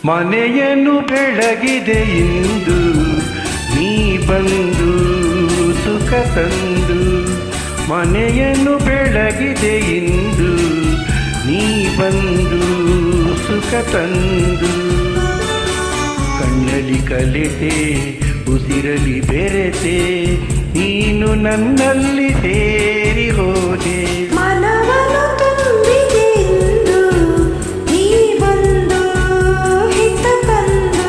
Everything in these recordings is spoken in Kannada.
ಮನೆಯನ್ನು ಬೆಳಗಿದೆ ಇಂದು ನೀ ಬಂದು ಸುಖ ತಂದು. ಮನೆಯನ್ನು ಬೆಳಗಿದೆ ಇಂದು ನೀ ಬಂದು ಸುಖ ತಂದು. ಕಣ್ಣಲ್ಲಿ ಕಲಿತೆ ಉಸಿರಲಿ ಬೆರೆತೆ ನೀನು ನನ್ನಲ್ಲಿ ಸೇರಿ ಹೋದೆ. ಮನವನ್ನು ತುಂಬಿದೆ ಇಂದು ನೀ ಬಂದು ಹಿತ ತಂದು.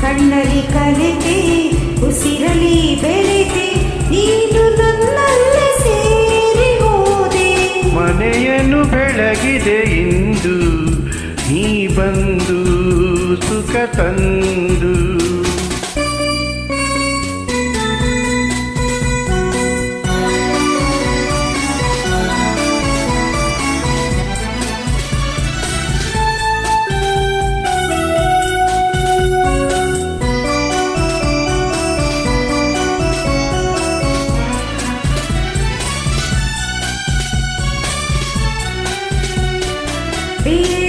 ಕಣ್ಣಲ್ಲಿ ಕಲಿತೆ ಉಸಿರಲಿ ಬೆರೆತೆ ನೀನು ನನ್ನಲ್ಲಿ ಸೇರಿ ಹೋದೆ. ಮನೆಯನ್ನು ಬೆಳಗಿದೆ ಇಂದು ನೀ ಬಂದು ಸುಖ ತಂದು.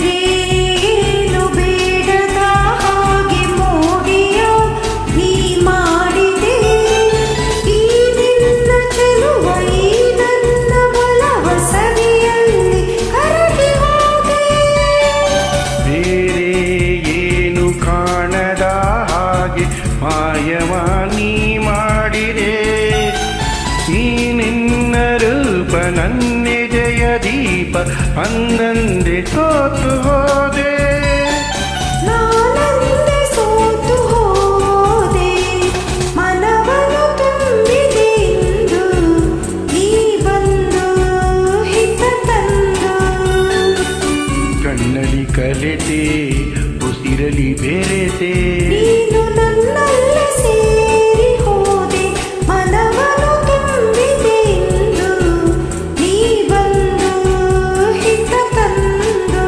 ಬೇರೇನು ಬೇಡದ ಹಾಗೆ ಮೋಡಿಯ ನೀ ಮಾಡಿದೆ. ಈ ನಿನ್ನ ಚೆಲುವ ಈ ನನ್ನ ಬಲವ ಸರಿಯಲ್ಲಿ ಕರಗಿ ಹೋದೆ. ಬೇರೆ ಏನು ಕಾಣದ ಹಾಗೆ ಮಾಯವ ನೀ ಮಾಡಿದೆ. ಈ ನಿನ್ನ ರೂಪ ನನ್ನೆ ಜಯ ದೀಪ ಅಂದಂದೆ ಸೋತು ಹೋದೆ. ನಾನಂದೆ ಸೋತು ಹೋದೆ. ಮನವನ್ನು ತುಂಬಿದೆ ಇಂದು ನೀ ಬಂದು ಹಿತ ತಂದು. ಕಣ್ಣಲ್ಲಿ ಕಲೆತೆ ಉಸಿರಲಿ ಬೆರೆತೆ ನೀನು ನನ್ನಲ್ಲಿ ಸೇರಿ ಹೋದೆ. ಮನವನ್ನು ತುಂಬಿದೆ ಇಂದು ನೀ ಬಂದು ಹಿತ ತಂದು.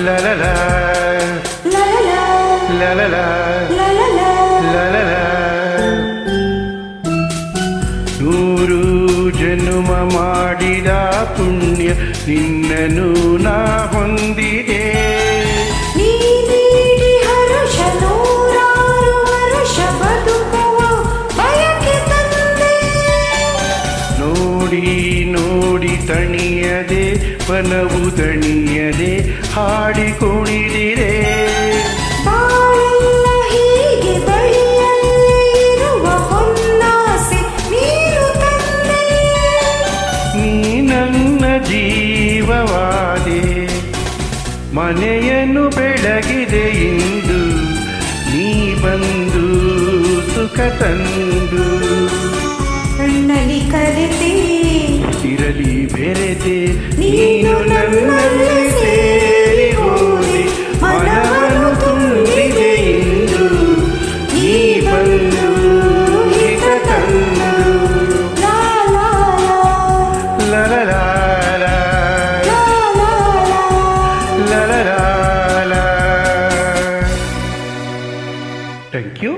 ಲಲಲ ಲಲಲ ಲಲಲ. ನೂರು ಜನ್ಮ ಮಾಡಿದ ಪುಣ್ಯ ನಿನ್ನನು ನಾ ಹೊಂದಿದೆ. ನೀ ನೀಡಿ ಹರುಷ ನೂರಾರು ವರುಷ ಬದುಕುವ ಬಯಕೆ ತಂದೆ. ನೋಡಿ ನೋಡಿ ತಣಿಯದೆ ವನವು ದಣಿಯದೆ ಹಾಡಿ ಕುಣಿದಿರೆ. ಬಾಳೆಲ್ಲ ಹೀಗೆ ಬಳಿಯಲ್ಲೇ ಇರುವ ಹೊನ್ನಾಸೆ ನೀನು ತಂದೆ. ನೀ ನನ್ನ ಜೀವವಾದೆ. ಮನೆಯನ್ನು ಬೆಳಗಿದೆ ಇಂದು ನೀ ಬಂದು ಸುಖ ತಂದು. ಕಣ್ಣಲ್ಲಿ ಕಲಿತೆ ಇರಲಿ ಬೆರೆತೆ ನೀನು ನನ್ನಲ್ಲಿ ಸೇರಿ ಹೋದೆ. ಮನವನ್ನು ತುಂಬಿದೆ ಇಂದು ನೀ ಬಂದು ಹಿತ ತಂದು. ಲಾ ಲಾ ಲಲಲ ಲಾ ಲಾ ಲಲಲ. Thank you.